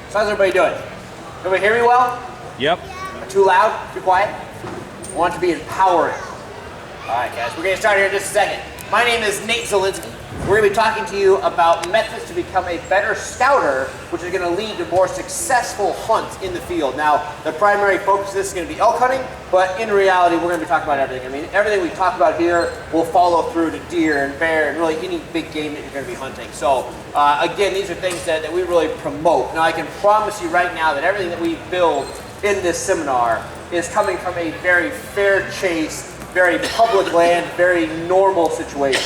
So how's everybody doing? Everybody hear me well? Yep. Too loud? Too quiet? I want it to be empowering. All right, guys, we're going to start here in just a second. My name is Nate Zelinsky. We're going to be talking to you about methods to become a better scouter, which is going to lead to more successful hunts in the field. Now, the primary focus of this is going to be elk hunting, but in reality, we're going to be talking about everything. I mean, everything we talk about here will follow through to deer and bear and really any big game that you're going to be hunting. So, again, these are things that we really promote. Now, I can promise you right now that everything that we build in this seminar is coming from a very fair chase, very public land, very normal situation.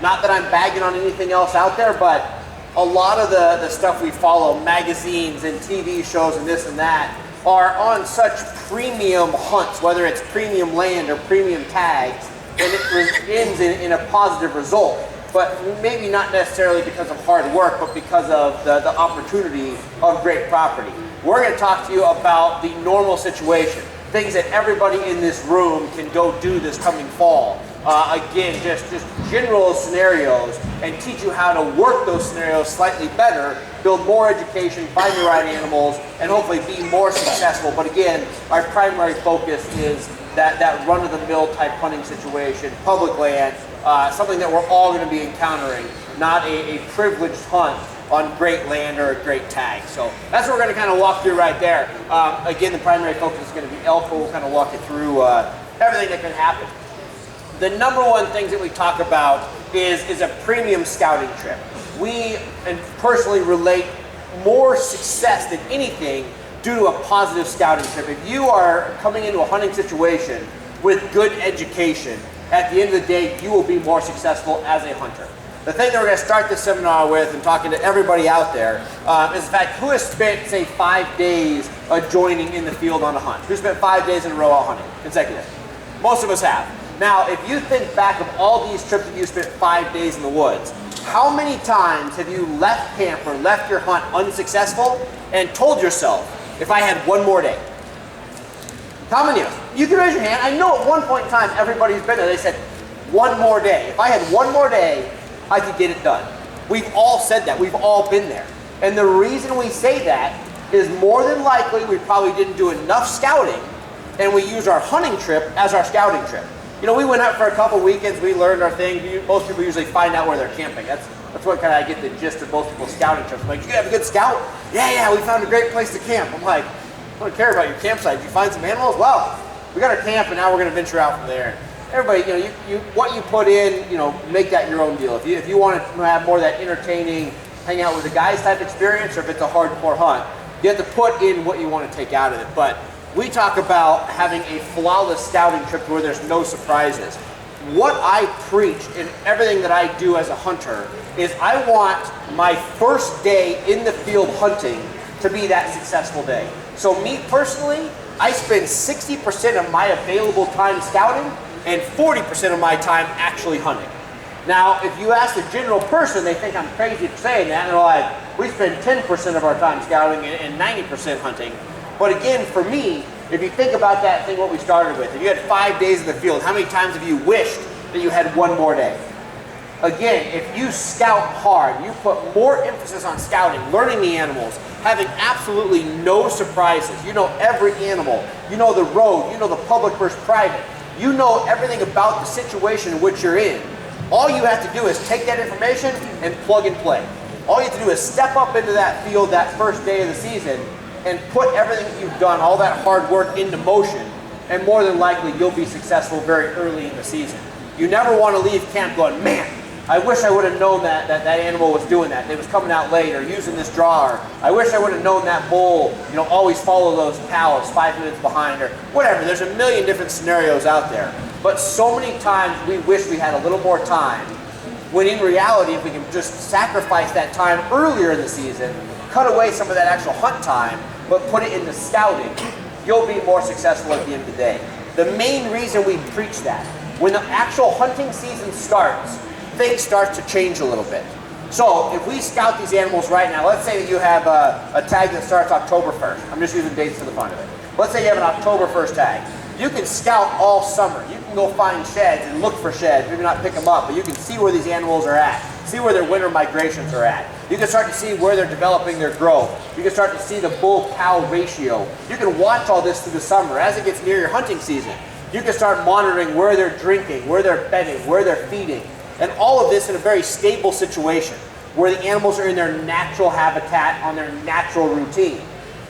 Not that I'm bagging on anything else out there, but a lot of the stuff we follow, magazines and TV shows and this and that, are on such premium hunts, whether it's premium land or premium tags, and it ends in a positive result. But maybe not necessarily because of hard work, but because of the opportunity of great property. We're going to talk to you about the normal situation, things that everybody in this room can go do this coming fall. Again, just general scenarios, and teach you how to work those scenarios slightly better, build more education, find the right animals, and hopefully be more successful. But again, our primary focus is that run-of-the-mill type hunting situation, public land, something that we're all going to be encountering, not a privileged hunt on great land or a great tag. So that's what we're going to kind of walk through right there. Again, the primary focus is going to be elk, but we'll kind of walk you through everything that can happen. The number one things that we talk about is a premium scouting trip. We personally relate more success than anything due to a positive scouting trip. If you are coming into a hunting situation with good education, at the end of the day, you will be more successful as a hunter. The thing that we're going to start this seminar with and talking to everybody out there is the fact, who has spent, say, 5 days joining in the field on a hunt? Who spent 5 days in a row out hunting, consecutive? Most of us have. Now, if you think back of all these trips that you spent 5 days in the woods, how many times have you left camp or left your hunt unsuccessful and told yourself, if I had one more day? How many of us? You can raise your hand. I know at one point in time, everybody's been there. They said, one more day. If I had one more day, I could get it done. We've all said that. We've all been there. And the reason we say that is more than likely we probably didn't do enough scouting, and we used our hunting trip as our scouting trip. You know, we went out for a couple weekends, we learned our thing. Most people usually find out where they're camping. That's what kind of I get the gist of most people's scouting trips. I'm like, you have a good scout? Yeah, we found a great place to camp. I'm like, I don't care about your campsite. Did you find some animals? Well, we got our camp, and now we're going to venture out from there. Everybody, you know, what you put in, you know, make that your own deal. If you want to have more of that entertaining, hang out with the guys type experience, or if it's a hardcore hunt, you have to put in what you want to take out of it. But we talk about having a flawless scouting trip where there's no surprises. What I preach in everything that I do as a hunter is I want my first day in the field hunting to be that successful day. So me personally, I spend 60% of my available time scouting and 40% of my time actually hunting. Now, if you ask the general person, they think I'm crazy for saying that, and they're like, we spend 10% of our time scouting and 90% hunting. But again, for me, if you think about that thing, what we started with, if you had 5 days in the field, how many times have you wished that you had one more day? Again, if you scout hard, you put more emphasis on scouting, learning the animals, having absolutely no surprises. You know every animal. You know the road. You know the public versus private. You know everything about the situation in which you're in. All you have to do is take that information and plug and play. All you have to do is step up into that field that first day of the season and put everything that you've done, all that hard work, into motion, and more than likely you'll be successful very early in the season. You never want to leave camp going, man, I wish I would have known that animal was doing that. They was coming out late or using this draw. Or I wish I would have known that bull, you know, always follow those cows 5 minutes behind, or whatever. There's a million different scenarios out there. But so many times we wish we had a little more time, when in reality, if we can just sacrifice that time earlier in the season, cut away some of that actual hunt time, but put it into scouting, you'll be more successful at the end of the day. The main reason we preach that, when the actual hunting season starts, things start to change a little bit. So if we scout these animals right now, let's say that you have a tag that starts October 1st. I'm just using dates for the fun of it. Let's say you have an October 1st tag. You can scout all summer. You can go find sheds and look for sheds, maybe not pick them up, but you can see where these animals are at. see where their winter migrations are at. You can start to see where they're developing their growth. You can start to see the bull-cow ratio. You can watch all this through the summer. As it gets near your hunting season, you can start monitoring where they're drinking, where they're bedding, where they're feeding, and all of this in a very stable situation where the animals are in their natural habitat on their natural routine.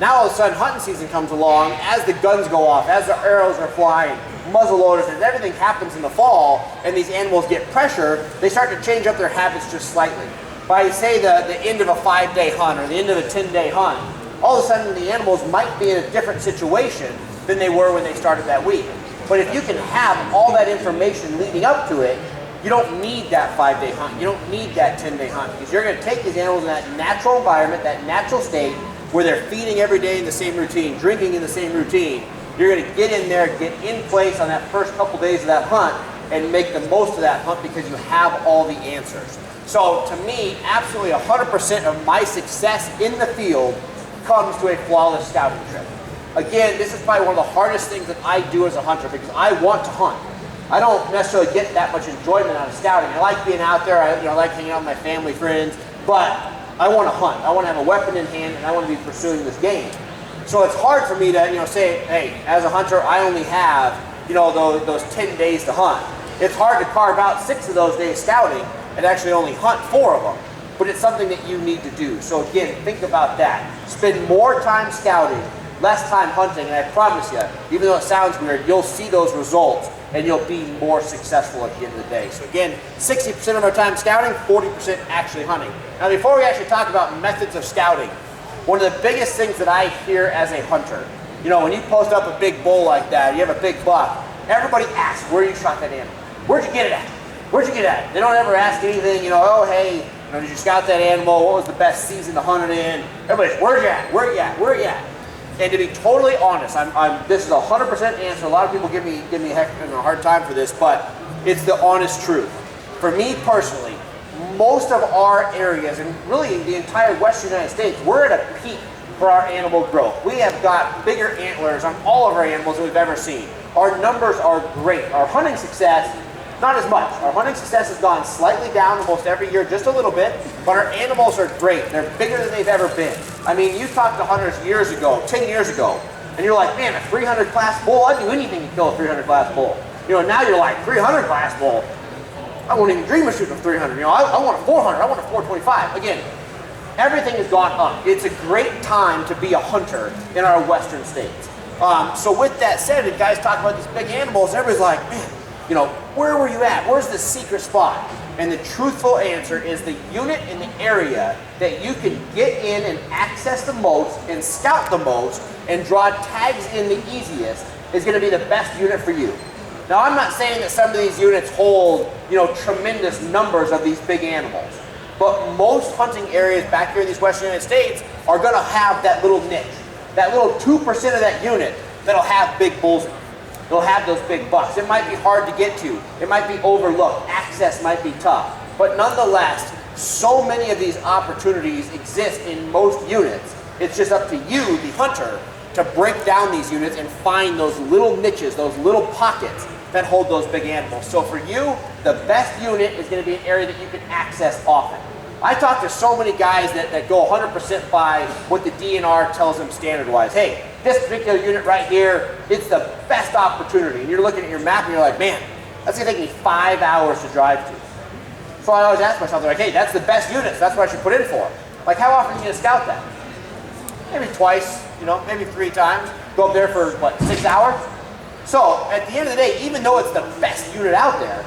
Now all of a sudden hunting season comes along, as the guns go off, as the arrows are flying, muzzle loaders, and everything happens in the fall, and these animals get pressure, they start to change up their habits just slightly. By say the end of a 5-day hunt or the end of a 10-day hunt, all of a sudden the animals might be in a different situation than they were when they started that week. But if you can have all that information leading up to it, you don't need that 5-day hunt, you don't need that 10-day hunt, because you're going to take these animals in that natural environment, that natural state, where they're feeding every day in the same routine, drinking in the same routine. You're going to get in there, get in place on that first couple days of that hunt, and make the most of that hunt because you have all the answers. So to me, absolutely 100% of my success in the field comes to a flawless scouting trip. Again, this is probably one of the hardest things that I do as a hunter because I want to hunt. I don't necessarily get that much enjoyment out of scouting. I like being out there, I like hanging out with my family, friends, but I want to hunt. I want to have a weapon in hand, and I want to be pursuing this game. So it's hard for me to, say, hey, as a hunter, I only have, those 10 days to hunt. It's hard to carve out 6 of those days scouting and actually only hunt 4 of them. But it's something that you need to do. So again, think about that. Spend more time scouting, less time hunting, and I promise you, even though it sounds weird, you'll see those results and you'll be more successful at the end of the day. So again, 60% of our time scouting, 40% actually hunting. Now before we actually talk about methods of scouting, one of the biggest things that I hear as a hunter, when you post up a big bull like that, you have a big buck, everybody asks where you shot that animal. Where'd you get it at? Where'd you get it at? They don't ever ask anything, oh hey, did you scout that animal? What was the best season to hunt it in? Everybody's, where you at? Where you at? Where you at? And to be totally honest, this is a 100% answer. A lot of people give me a hard time for this, but it's the honest truth. For me personally, most of our areas, and really the entire Western United States, we're at a peak for our animal growth. We have got bigger antlers on all of our animals than we've ever seen. Our numbers are great. Our hunting success, not as much. Our hunting success has gone slightly down almost every year, just a little bit, but our animals are great. They're bigger than they've ever been. I mean, you talked to hunters years ago, 10 years ago, and you're like, man, a 300 class bull, I'd do anything to kill a 300 class bull. Now you're like, 300 class bull, I won't even dream of shooting a 300. I want a 400, I want a 425. Again, everything has gone up. It's a great time to be a hunter in our western states. So with that said, and guys talk about these big animals, and everybody's like, man, where were you at? Where's the secret spot? And the truthful answer is the unit in the area that you can get in and access the most and scout the most and draw tags in the easiest is going to be the best unit for you. Now, I'm not saying that some of these units hold, tremendous numbers of these big animals, but most hunting areas back here in these Western United States are going to have that little niche, that little 2% of that unit that'll have big bulls in it. They'll have those big bucks. It might be hard to get to. It might be overlooked. Access might be tough. But nonetheless, so many of these opportunities exist in most units. It's just up to you, the hunter, to break down these units and find those little niches, those little pockets that hold those big animals. So for you, the best unit is going to be an area that you can access often. I talk to so many guys that go 100% by what the DNR tells them standard-wise. Hey, this particular unit right here, it's the best opportunity. And you're looking at your map and you're like, man, that's going to take me 5 hours to drive to. So I always ask myself, like, hey, that's the best unit, so that's what I should put in for. Like, how often are you going to scout that? Maybe twice, maybe 3 times. Go up there for, 6 hours? So at the end of the day, even though it's the best unit out there,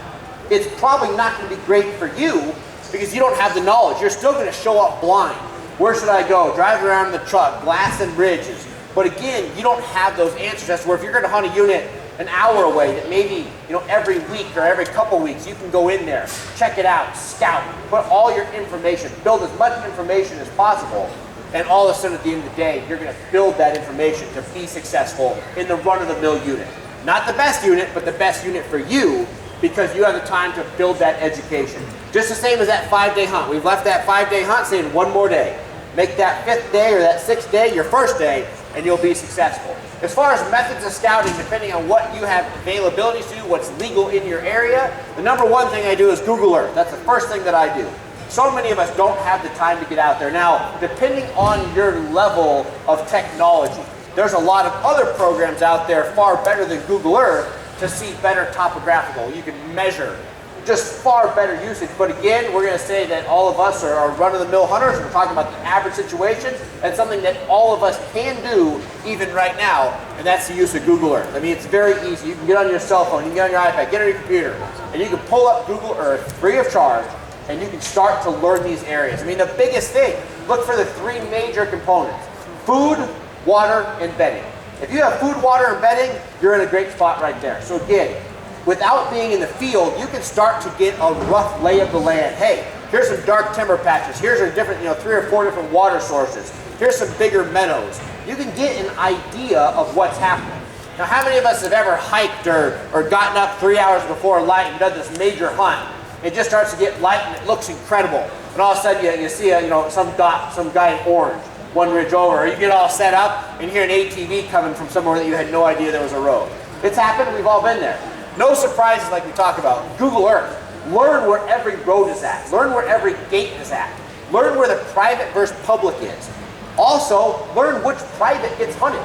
it's probably not going to be great for you because you don't have the knowledge. You're still going to show up blind. Where should I go? Drive around in the truck, blasting bridges. But again, you don't have those answers. That's where if you're going to hunt a unit an hour away, that maybe every week or every couple weeks you can go in there, check it out, scout, put all your information, build as much information as possible, and all of a sudden at the end of the day, you're going to build that information to be successful in the run-of-the-mill unit. Not the best unit, but the best unit for you because you have the time to build that education. Just the same as that 5-day hunt. We've left that 5-day hunt saying one more day. Make that 5th day or that 6th day your first day, and you'll be successful. As far as methods of scouting, depending on what you have availability to, what's legal in your area, the number one thing I do is Google Earth. That's the first thing that I do. So many of us don't have the time to get out there. Now, depending on your level of technology, there's a lot of other programs out there far better than Google Earth to see better topographical. You can measure just far better usage. But again, we're going to say that all of us are run-of-the-mill hunters. We're talking about the average situation and something that all of us can do even right now, and that's the use of Google Earth. I mean, it's very easy. You can get on your cell phone, you can get on your iPad, get on your computer, and you can pull up Google Earth free of charge, and you can start to learn these areas. I mean, the biggest thing, look for the three major components: food, water, and bedding. If you have food, water, and bedding, you're in a great spot right there. So again, without being in the field, you can start to get a rough lay of the land. Hey, here's some dark timber patches. Here's a different, 3 or 4 different water sources. Here's some bigger meadows. You can get an idea of what's happening. Now, how many of us have ever hiked or gotten up 3 hours before light and done this major hunt? It just starts to get light and it looks incredible. And all of a sudden you see some guy in orange, one ridge over, or you get all set up and you hear an ATV coming from somewhere that you had no idea there was a road. It's happened, we've all been there. No surprises like we talk about. Google Earth. Learn where every road is at. Learn where every gate is at. Learn where the private versus public is. Also, learn which private gets hunted.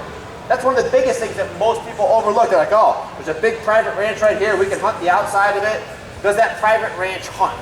That's one of the biggest things that most people overlook. They're like, oh, there's a big private ranch right here. We can hunt the outside of it. Does that private ranch hunt?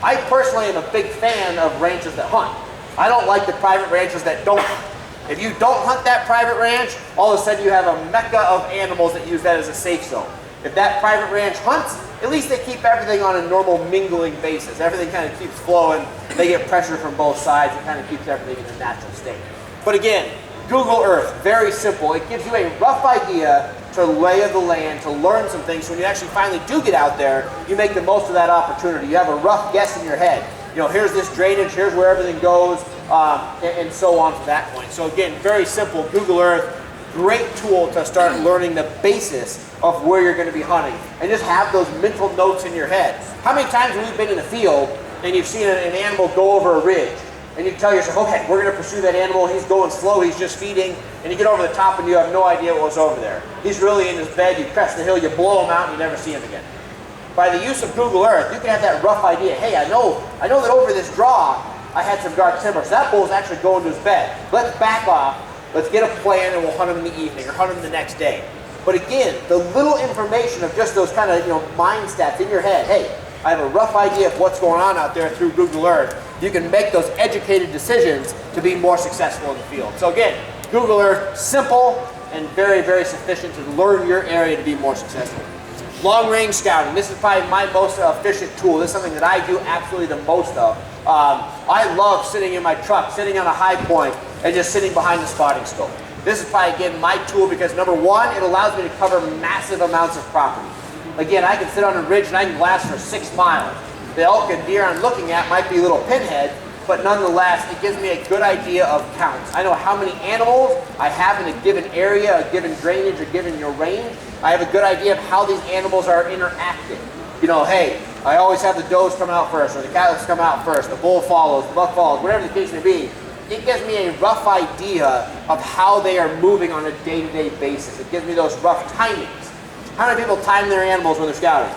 I personally am a big fan of ranches that hunt. I don't like the private ranches that don't hunt. If you don't hunt that private ranch, all of a sudden you have a mecca of animals that use that as a safe zone. If that private ranch hunts, at least they keep everything on a normal mingling basis. Everything kind of keeps flowing. They get pressure from both sides. It kind of keeps everything in a natural state. But again, Google Earth, very simple. It gives you a rough idea to lay of the land, to learn some things. So when you actually finally do get out there, you make the most of that opportunity. You have a rough guess in your head. Here's this drainage, here's where everything goes, and so on from that point. So again, very simple. Google Earth, great tool to start learning the basis of where you're going to be hunting, and just have those mental notes in your head. How many times have you been in the field and you've seen an animal go over a ridge, and you tell yourself, okay, we're going to pursue that animal, he's going slow, he's just feeding, and you get over the top and you have no idea what was over there. He's really in his bed, you crest the hill, you blow him out, and you never see him again. By the use of Google Earth, you can have that rough idea. Hey, I know that over this draw, I had some dark timber, so that bull's actually going to his bed. Let's back off, let's get a plan, and we'll hunt him in the evening, or hunt him the next day. But again, the little information of just those kind of mind stats in your head. Hey, I have a rough idea of what's going on out there through Google Earth. You can make those educated decisions to be more successful in the field. So again, Google Earth, simple and very, very sufficient to learn your area to be more successful. Long range scouting. This is probably my most efficient tool. This is something that I do absolutely the most of. I love sitting in my truck, sitting on a high point, and just sitting behind the spotting scope. This is probably, again, my tool because, number one, it allows me to cover massive amounts of property. Again, I can sit on a ridge and I can blast for 6 miles. The elk and deer I'm looking at might be little pinheads, but nonetheless, it gives me a good idea of counts. I know how many animals I have in a given area, a given drainage, a given range. I have a good idea of how these animals are interacting. Hey, I always have the does come out first, or the cows come out first, the bull follows, the buck follows, whatever the case may be. It gives me a rough idea of how they are moving on a day-to-day basis. It gives me those rough timings. How many people time their animals when they're scouting?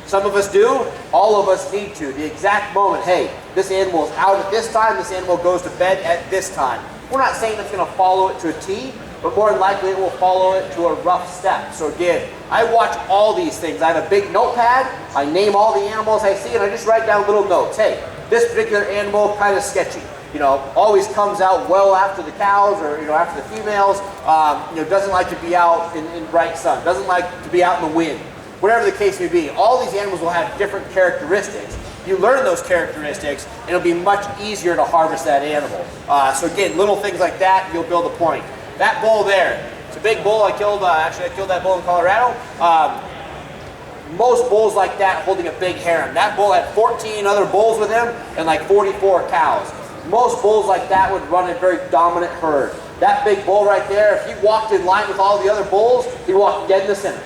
Some of us do, all of us need to. The exact moment, hey, this animal is out at this time, this animal goes to bed at this time. We're not saying it's going to follow it to a T, but more than likely it will follow it to a rough step. So again, I watch all these things. I have a big notepad, I name all the animals I see, and I just write down little notes. Hey, this particular animal, kind of sketchy. Always comes out well after the cows or, after the females. Doesn't like to be out in bright sun. Doesn't like to be out in the wind. Whatever the case may be, all these animals will have different characteristics. You learn those characteristics, and it'll be much easier to harvest that animal. So again, little things like that, you'll build a point. That bull there, it's a big bull. I killed that bull in Colorado. Most bulls like that holding a big harem. That bull had 14 other bulls with him and like 44 cows. Most bulls like that would run a very dominant herd. That big bull right there, if he walked in line with all the other bulls, he walked dead in the center.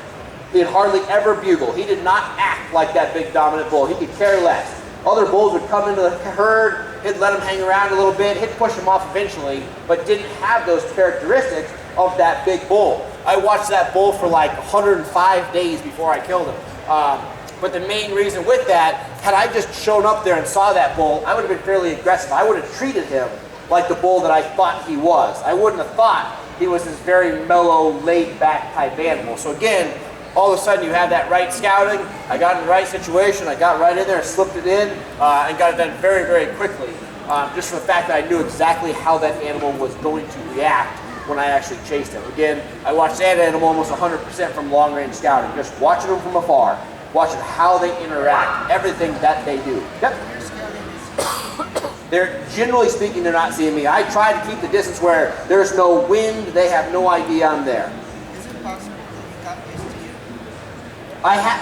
He'd hardly ever bugle. He did not act like that big dominant bull. He could care less. Other bulls would come into the herd, he'd let them hang around a little bit, he'd push them off eventually, but didn't have those characteristics of that big bull. I watched that bull for like 105 days before I killed him. But the main reason with that, had I just shown up there and saw that bull, I would have been fairly aggressive. I would have treated him like the bull that I thought he was. I wouldn't have thought he was this very mellow, laid-back type animal. So again, all of a sudden you have that right scouting. I got in the right situation. I got right in there, slipped it in, and got it done very, very quickly. Just for the fact that I knew exactly how that animal was going to react when I actually chased him. Again, I watched that animal almost 100% from long-range scouting, just watching them from afar, watching how they interact, everything that they do. Yep. They're, generally speaking, they're not seeing me. I try to keep the distance where there's no wind, they have no idea I'm there. Is it possible to cut this to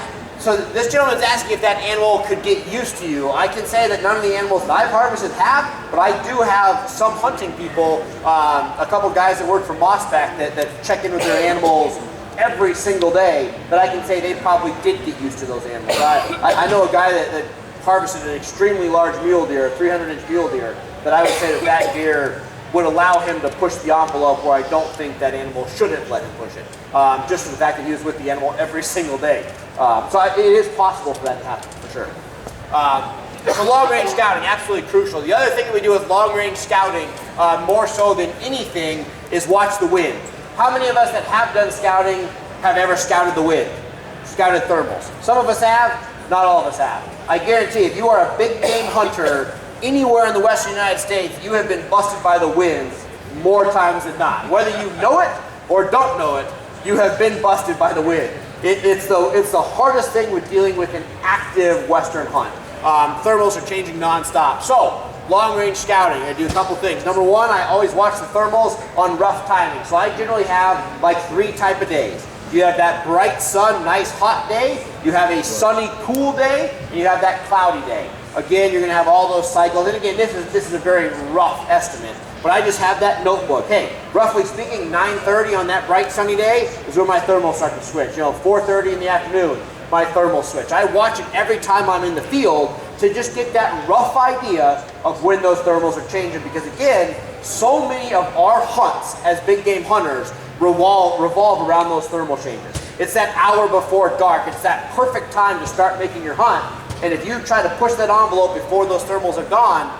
you? So this gentleman's asking if that animal could get used to you. I can say that none of the animals that I've harvested have, but I do have some hunting people, a couple guys that work for Mossback that check in with their animals every single day, that I can say they probably did get used to those animals. I know a guy that harvested an extremely large mule deer, a 300-inch mule deer, that I would say that deer would allow him to push the envelope where I don't think that animal shouldn't let him push it, just for the fact that he was with the animal every single day. So it is possible for that to happen, for sure. So long-range scouting, absolutely crucial. The other thing that we do with long-range scouting, more so than anything, is watch the wind. How many of us that have done scouting have ever scouted the wind? Scouted thermals? Some of us have, not all of us have. I guarantee if you are a big game hunter anywhere in the western United States, you have been busted by the winds more times than not. Whether you know it or don't know it, you have been busted by the wind. It's the hardest thing with dealing with an active western hunt. Thermals are changing nonstop. So, long-range scouting, I do a couple things. Number one, I always watch the thermals on rough timing. So I generally have like 3 types of days. You have that bright sun, nice hot day. You have a sunny, cool day, and you have that cloudy day. Again, you're going to have all those cycles. And again, this is a very rough estimate. But I just have that notebook. Hey, roughly speaking, 9:30 on that bright sunny day is where my thermals start to switch. 4:30 in the afternoon, my thermal switch. I watch it every time I'm in the field to just get that rough idea of when those thermals are changing. Because again, so many of our hunts as big game hunters revolve around those thermal changes. It's that hour before dark. It's that perfect time to start making your hunt. And if you try to push that envelope before those thermals are gone,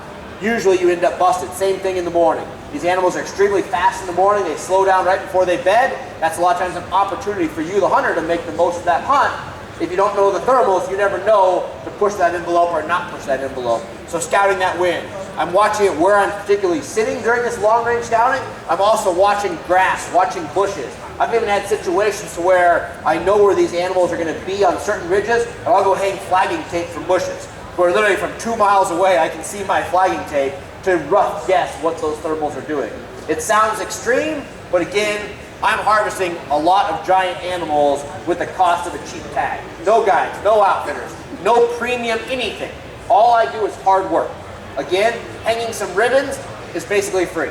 usually you end up busted. Same thing in the morning. These animals are extremely fast in the morning. They slow down right before they bed. That's a lot of times an opportunity for you, the hunter, to make the most of that hunt. If you don't know the thermals, you never know to push that envelope or not push that envelope. So scouting that wind. I'm watching it where I'm particularly sitting during this long-range scouting. I'm also watching grass, watching bushes. I've even had situations to where I know where these animals are going to be on certain ridges, and I'll go hang flagging tape from bushes. Where literally from 2 miles away, I can see my flagging tape to rough guess what those thermals are doing. It sounds extreme, but again, I'm harvesting a lot of giant animals with the cost of a cheap tag. No guides, no outfitters, no premium anything. All I do is hard work. Again, hanging some ribbons is basically free.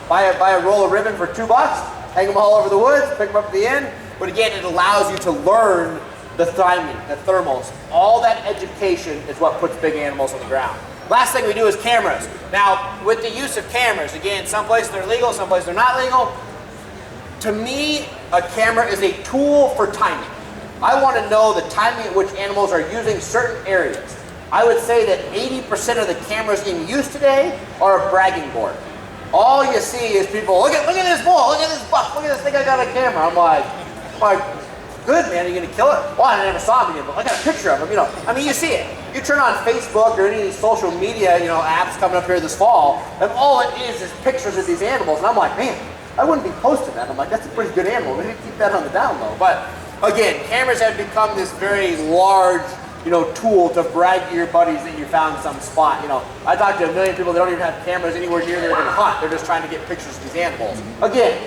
Buy a roll of ribbon for $2, hang them all over the woods, pick them up at the end. But again, it allows you to learn the timing, the thermals. All that education is what puts big animals on the ground. Last thing we do is cameras. Now, with the use of cameras, again, some places they're legal, some places they're not legal. To me, a camera is a tool for timing. I want to know the timing at which animals are using certain areas. I would say that 80% of the cameras in use today are a bragging board. All you see is people, look at this bull, look at this buck, look at this thing I got on camera. I'm like, good man, are you going to kill it? Well, I never saw him again, but I got a picture of him. I mean, you see it. You turn on Facebook or any of these social media, apps coming up here this fall, and all it is pictures of these animals. And I'm like, man, I wouldn't be posting that. I'm like, that's a pretty good animal. Maybe keep that on the down low. But again, cameras have become this very large, tool to brag to your buddies that you found some spot. I talk to a million people that don't even have cameras anywhere near they're going to hunt. They're just trying to get pictures of these animals. Again,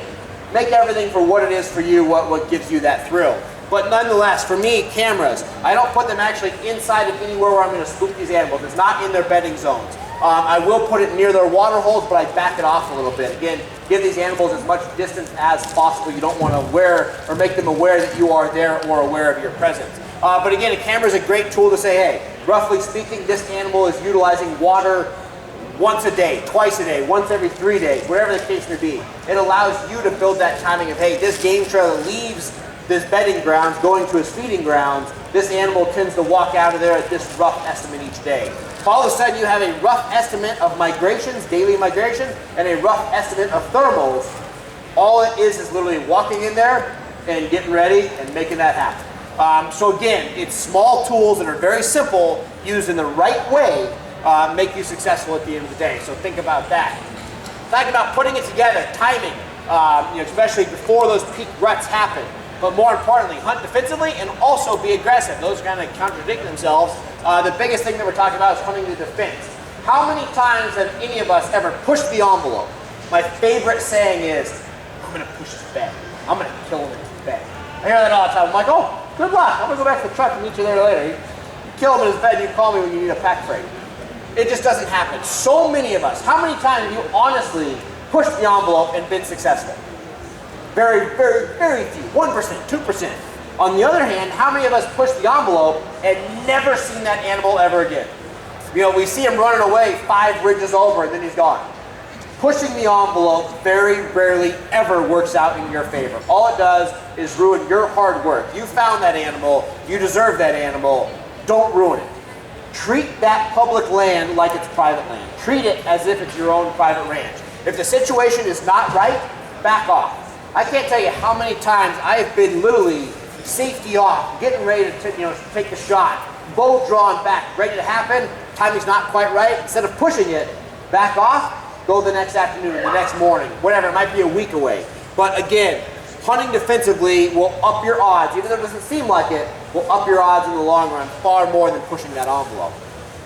make everything for what it is for you, what gives you that thrill. But nonetheless, for me, cameras, I don't put them actually inside of anywhere where I'm going to spook these animals. It's not in their bedding zones. I will put it near their water holes, but I back it off a little bit. Again, give these animals as much distance as possible. You don't want to make them aware that you are there or aware of your presence. But again, a camera is a great tool to say, hey, roughly speaking, this animal is utilizing water once a day, twice a day, once every 3 days, whatever the case may be. It allows you to build that timing of, hey, this game trailer leaves this bedding grounds going to his feeding grounds, this animal tends to walk out of there at this rough estimate each day. If all of a sudden you have a rough estimate of migrations, daily migration, and a rough estimate of thermals, all it is literally walking in there and getting ready and making that happen. So again, it's small tools that are very simple, used in the right way, make you successful at the end of the day. So think about that. Think about putting it together, timing, especially before those peak ruts happen. But more importantly, hunt defensively and also be aggressive. Those kind of contradict themselves. The biggest thing that we're talking about is hunting the defense. How many times have any of us ever pushed the envelope? My favorite saying is, I'm going to push his bed. I'm going to kill him in his bed. I hear that all the time. I'm like, oh, good luck. I'm going to go back to the truck and meet you there later. You kill him in his bed, you call me when you need a pack freight. It just doesn't happen. So many of us, how many times have you honestly pushed the envelope and been successful? Very, very, very few. 1%, 2%. On the other hand, how many of us push the envelope and never seen that animal ever again? We see him running away 5 ridges over and then he's gone. Pushing the envelope very rarely ever works out in your favor. All it does is ruin your hard work. You found that animal. You deserve that animal. Don't ruin it. Treat that public land like it's private land. Treat it as if it's your own private ranch. If the situation is not right, back off. I can't tell you how many times I have been literally safety off, getting ready to take the shot, bow drawn back, ready to happen, timing's not quite right. Instead of pushing it, back off, go the next afternoon, the next morning, whatever, it might be a week away. But again, hunting defensively will up your odds, even though it doesn't seem like it, will up your odds in the long run far more than pushing that envelope.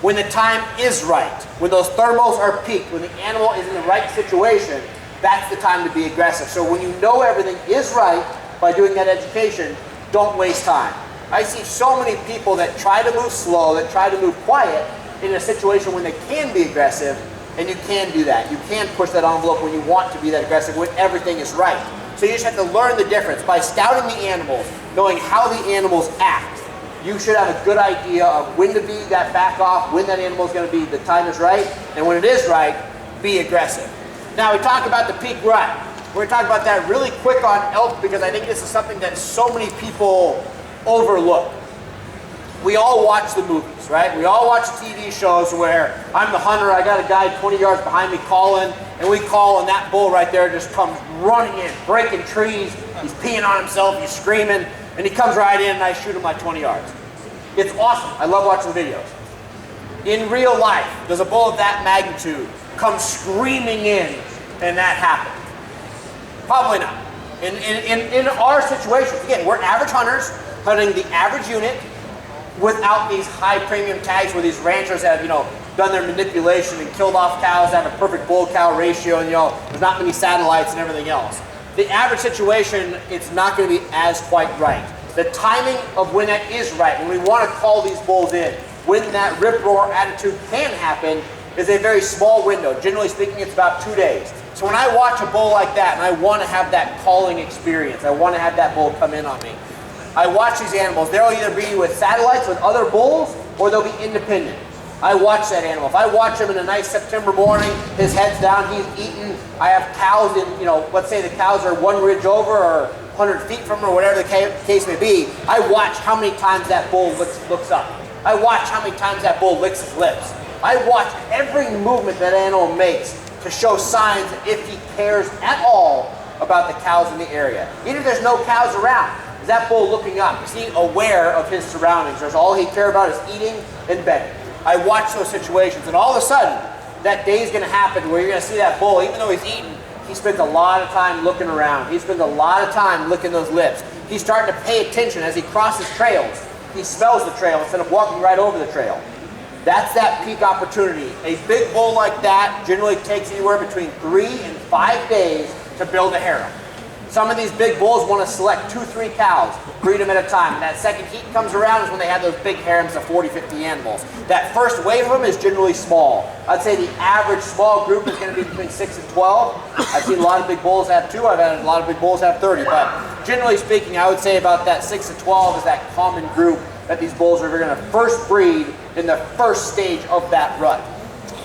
When the time is right, when those thermals are peaked, when the animal is in the right situation, that's the time to be aggressive. So when you know everything is right by doing that education, don't waste time. I see so many people that try to move slow, that try to move quiet in a situation when they can be aggressive, and you can do that. You can push that envelope when you want to be that aggressive, when everything is right. So you just have to learn the difference. By scouting the animals, knowing how the animals act, you should have a good idea of when to be that back off, when that animal is going to be, the time is right, and when it is right, be aggressive. Now we talk about the peak rut. We're going to talk about that really quick on elk because I think this is something that so many people overlook. We all watch the movies, right? We all watch TV shows where I'm the hunter, I got a guy 20 yards behind me calling, and we call and that bull right there just comes running in, breaking trees, he's peeing on himself, he's screaming, and he comes right in and I shoot him like 20 yards. It's awesome. I love watching the videos. In real life, does a bull of that magnitude come screaming in and that happen? Probably not. In our situations, again, we're average hunters hunting the average unit without these high premium tags where these ranchers have, done their manipulation and killed off cows that have a perfect bull-cow ratio and, there's not many satellites and everything else. The average situation, it's not going to be as quite right. The timing of when that is right, when we want to call these bulls in, when that rip-roar attitude can happen, is a very small window. Generally speaking, it's about 2 days. So when I watch a bull like that and I want to have that calling experience, I want to have that bull come in on me, I watch these animals. They'll either be with satellites with other bulls or they'll be independent. I watch that animal. If I watch him in a nice September morning, his head's down, he's eating, I have cows in, let's say the cows are 1 ridge over or 100 feet from her, whatever the case may be, I watch how many times that bull looks up. I watch how many times that bull licks his lips. I watch every movement that animal makes to show signs if he cares at all about the cows in the area. Even if there's no cows around, is that bull looking up? Is he aware of his surroundings? Or is all he cares about is eating and bedding? I watch those situations, and all of a sudden, that day is going to happen where you're going to see that bull, even though he's eating, he spends a lot of time looking around. He spends a lot of time licking those lips. He's starting to pay attention as he crosses trails. He smells the trail instead of walking right over the trail. That's that peak opportunity. A big bull like that generally takes anywhere between 3 and 5 days to build a harem. Some of these big bulls want to select 2-3 cows, breed them at a time. And that second heat comes around is when they have those big harems of 40-50 animals. That first wave of them is generally small. I'd say the average small group is going to be between 6 and 12. I've seen a lot of big bulls have 2. I've had a lot of big bulls have 30. But generally speaking, I would say about that 6 to 12 is that common group that these bulls are going to first breed in the first stage of that rut.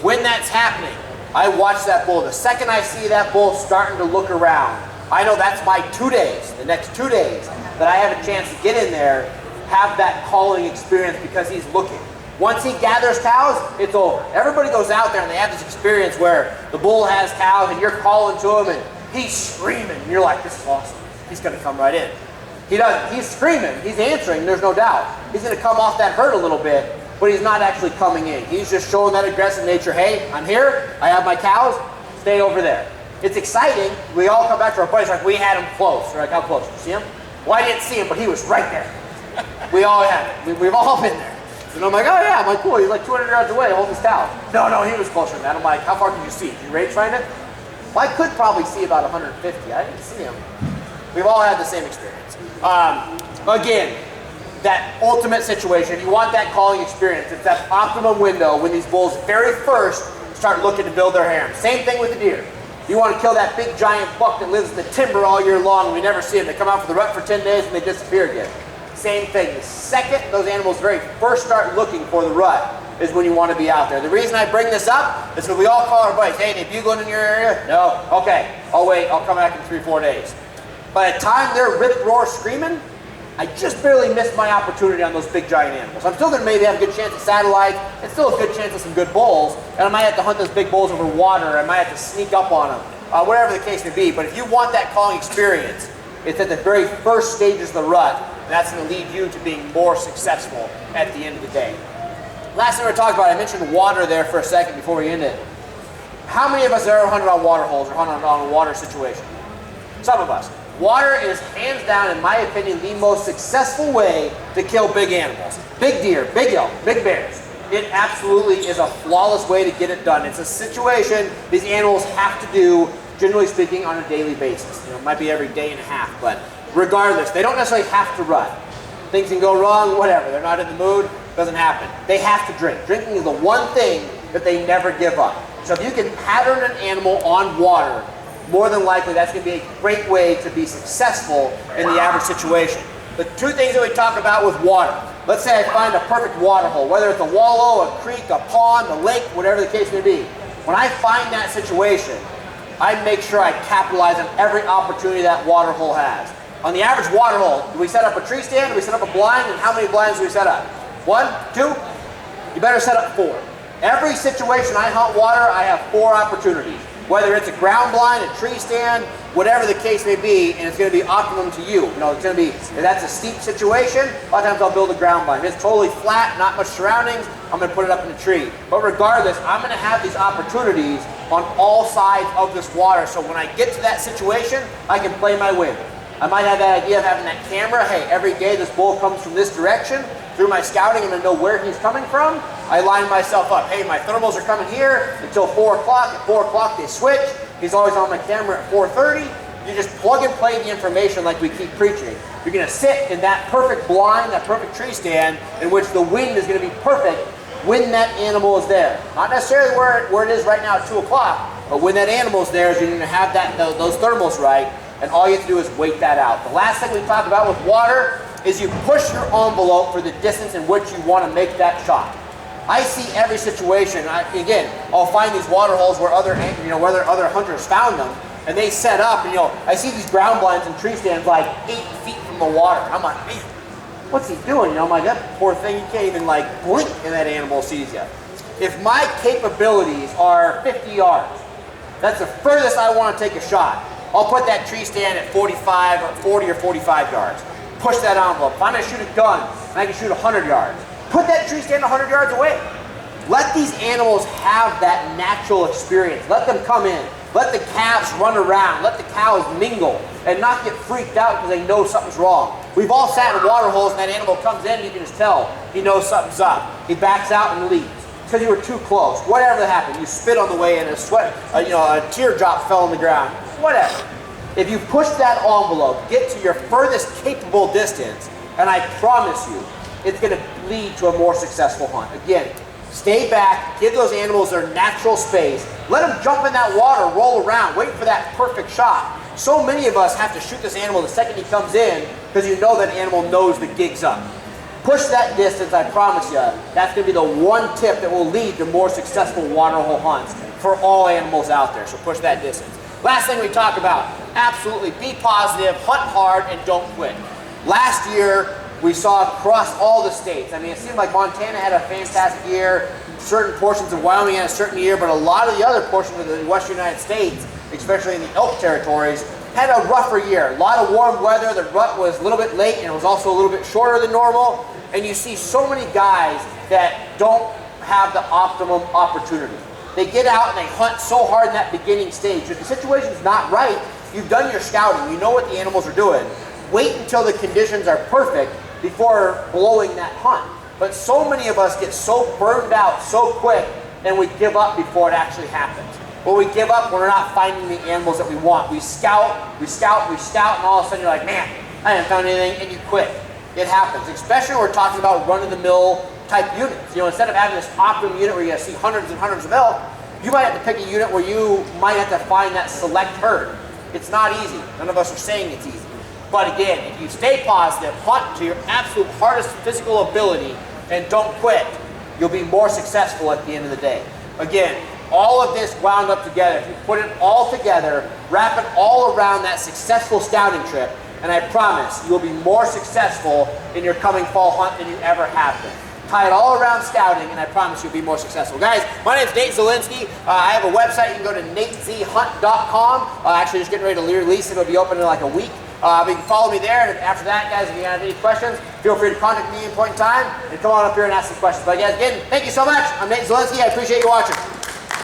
When that's happening, I watch that bull. The second I see that bull starting to look around, I know that's my 2 days, the next 2 days. that I have a chance to get in there, have that calling experience because he's looking. Once he gathers cows, it's over. Everybody goes out there and they have this experience where the bull has cows and you're calling to him and he's screaming. And you're like, this is awesome. He's going to come right in. He doesn't. He's screaming. He's answering. There's no doubt. He's going to come off that herd a little bit, but he's not actually coming in. He's just showing that aggressive nature. Hey, I'm here. I have my cows. Stay over there. It's exciting. We all come back to our place like we had him close. We're like, how close? Did you see him? Well, I didn't see him, but he was right there. We all had it. We've all been there. And I'm like, oh yeah. I'm like, cool. He's like 200 yards away holding his cow. No, he was closer than that. I'm like, how far can you see? Did you range find it? Well, I could probably see about 150. I didn't see him. We've all had the same experience. Again, that ultimate situation, you want that calling experience. It's that optimum window when these bulls very first start looking to build their harem. Same thing with the deer. You want to kill that big giant buck that lives in the timber all year long and we never see them. They come out for the rut for 10 days and they disappear again. Same thing. The second those animals very first start looking for the rut is when you want to be out there. The reason I bring this up is when we all call our buddies, hey, they bugling in your area? No? Okay. I'll wait. I'll come back in 3-4 days. By the time they're rip roar screaming, I just barely missed my opportunity on those big giant animals. I'm still going to maybe have a good chance at satellites and still a good chance of some good bulls. And I might have to hunt those big bulls over water. I might have to sneak up on them, whatever the case may be. But if you want that calling experience, it's at the very first stages of the rut. And that's going to lead you to being more successful at the end of the day. Last thing we're talking about, I mentioned water there for a second before we end it. How many of us have ever hunted on water holes or hunted on a water situation? Some of us. Water is hands down, in my opinion, the most successful way to kill big animals. Big deer, big elk, big bears. It absolutely is a flawless way to get it done. It's a situation these animals have to do, generally speaking, on a daily basis. You know, it might be every day and a half, but regardless, they don't necessarily have to run. Things can go wrong, whatever. They're not in the mood, doesn't happen. They have to drink. Drinking is the one thing that they never give up. So if you can pattern an animal on water, more than likely that's going to be a great way to be successful in the average situation. The two things that we talk about with water. Let's say I find a perfect water hole, whether it's a wallow, a creek, a pond, a lake, whatever the case may be. When I find that situation, I make sure I capitalize on every opportunity that water hole has. On the average water hole, do we set up a tree stand? Do we set up a blind? And how many blinds do we set up? 1, 2? You better set up 4. Every situation I hunt water, I have 4 opportunities. Whether it's a ground blind, a tree stand, whatever the case may be, and it's going to be optimum to you. You know, it's going to be, if that's a steep situation, a lot of times I'll build a ground blind. If it's totally flat, not much surroundings, I'm going to put it up in a tree. But regardless, I'm going to have these opportunities on all sides of this water, so when I get to that situation, I can play my wind. I might have that idea of having that camera. Hey, every day this bull comes from this direction. Through my scouting, I'm going to know where he's coming from. I line myself up. Hey, my thermals are coming here until 4 o'clock. At 4 o'clock, they switch. He's always on my camera at 4:30. You just plug and play the information like we keep preaching. You're going to sit in that perfect blind, that perfect tree stand, in which the wind is going to be perfect when that animal is there. Not necessarily where it is right now at 2 o'clock, but when that animal is there, you're going to have those thermals right, and all you have to do is wait that out. The last thing we talk about with water is you push your envelope for the distance in which you want to make that shot. I see every situation. Again, I'll find these water holes where other hunters found them, and they set up. And, I see these ground blinds and tree stands like 8 feet from the water. And I'm like, man, what's he doing? I'm like, that poor thing. You can't even blink, and that animal sees you. If my capabilities are 50 yards, that's the furthest I want to take a shot. I'll put that tree stand at 45 or 40 or 45 yards. Push that envelope. If I'm going to shoot a gun and I can shoot 100 yards, put that tree stand 100 yards away. Let these animals have that natural experience. Let them come in. Let the calves run around. Let the cows mingle and not get freaked out because they know something's wrong. We've all sat in water holes and that animal comes in and you can just tell he knows something's up. He backs out and leaves because you were too close. Whatever happened, you spit on the way in, a teardrop fell on the ground. Whatever. If you push that envelope, get to your furthest capable distance, and I promise you, it's going to lead to a more successful hunt. Again, stay back, give those animals their natural space, let them jump in that water, roll around, wait for that perfect shot. So many of us have to shoot this animal the second he comes in because you know that animal knows the gig's up. Push that distance, I promise you, that's going to be the one tip that will lead to more successful water hole hunts for all animals out there. So push that distance. Last thing we talk about, absolutely be positive, hunt hard, and don't quit. Last year, we saw across all the states. I mean, it seemed like Montana had a fantastic year, certain portions of Wyoming had a certain year, but a lot of the other portions of the western United States, especially in the elk territories, had a rougher year. A lot of warm weather, the rut was a little bit late, and it was also a little bit shorter than normal, and you see so many guys that don't have the optimum opportunity. They get out and they hunt so hard in that beginning stage. If the situation's not right, you've done your scouting, you know what the animals are doing. Wait until the conditions are perfect before blowing that hunt. But so many of us get so burned out so quick and we give up before it actually happens. When we give up, we're not finding the animals that we want. We scout, we scout, we scout, and all of a sudden you're like, man, I haven't found anything, and you quit. It happens, especially when we're talking about run-of-the-mill type units. You know, instead of having this optimum unit where you see hundreds and hundreds of elk, you might have to pick a unit where you might have to find that select herd. It's not easy. None of us are saying it's easy. But again, if you stay positive, hunt to your absolute hardest physical ability, and don't quit, you'll be more successful at the end of the day. Again, all of this wound up together. If you put it all together, wrap it all around that successful scouting trip, and I promise you'll be more successful in your coming fall hunt than you ever have been. Tie it all around scouting, and I promise you'll be more successful. Guys, my name is Nate Zelinsky. I have a website. You can go to natezhunt.com. Actually, just getting ready to release it. It'll be open in like a week. But you can follow me there, and after that, guys, if you have any questions, feel free to contact me at any point in time, and come on up here and ask some questions. But guys, again, thank you so much. I'm Nate Zelinsky. I appreciate you watching.